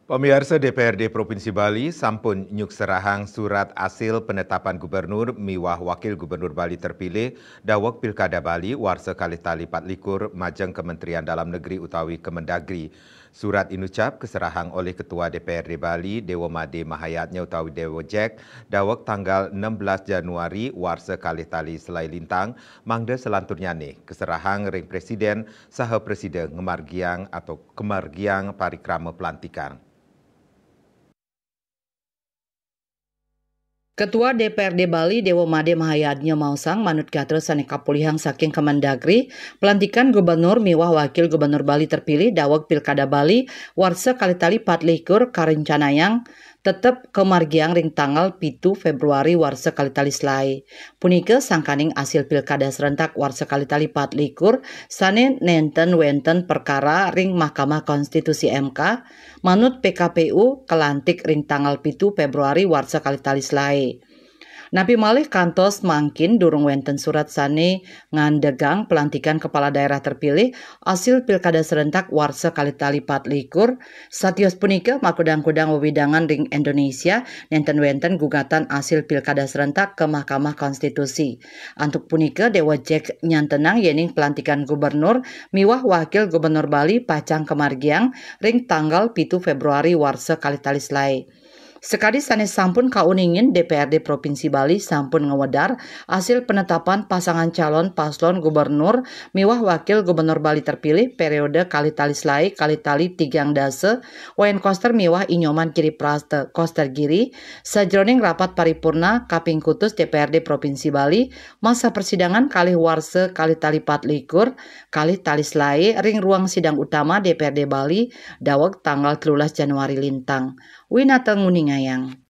Pemirsa DPRD Provinsi Bali sampun nyuk serahang surat hasil penetapan gubernur miwah wakil gubernur Bali terpilih dawak Pilkada Bali warsa kali-tali 24 majeng Kementerian Dalam Negeri utawi Kemendagri. Surat inucap keserahang oleh Ketua DPRD Bali Dewa Made Mahayatnya utawi Dewa Jack dawak tanggal 16 Januari warsa kali-tali Selai Lintang mangda selanturnya nih keserahang ring Presiden saha Presiden ngemargiang atau kemargiang parikrama pelantikan. Ketua DPRD Bali Dewa Made Mahayadnya Mausang manut katra sane kapulihang saking Kemendagri pelantikan gubernur miwah wakil gubernur Bali terpilih dawak Pilkada Bali warsa kali-tali 24 karencanayang tetep kemargiang ring tanggal 7 Februari warsa kali-tali selai. Punike sangkaning hasil Pilkada serentak warsa kali-tali 24 sane nenten wenten perkara ring Mahkamah Konstitusi MK manut PKPU kelantik ring tanggal 7 Februari warsa kali-tali selai. Napi malih kantos mangkin durung wenten surat sane ngandegang pelantikan kepala daerah terpilih hasil Pilkada serentak warsa kali-tali 24 satios punika makudang-kudang wewidangan ring Indonesia nenten wenten gugatan hasil Pilkada serentak ke Mahkamah Konstitusi. Antuk punika Dewa Jack nyantenang yening pelantikan gubernur miwah wakil gubernur Bali pacang kemargiang ring tanggal 7 Februari warsa kali-tali selai. Sekali sanes sampun kauningin DPRD Provinsi Bali sampun ngewedar hasil penetapan pasangan calon paslon gubernur miwah wakil gubernur Bali terpilih periode kali-tali selai kali-tali tigang dase Wayan Koster miwah Inyoman Kiri Praste Koster Giri sajroning rapat paripurna kaping kutus DPRD Provinsi Bali masa persidangan kalih warse kali-tali 24 kali-tali selai ring ruang sidang utama DPRD Bali dawek tanggal 13 Januari lintang. Winata Nguningayang.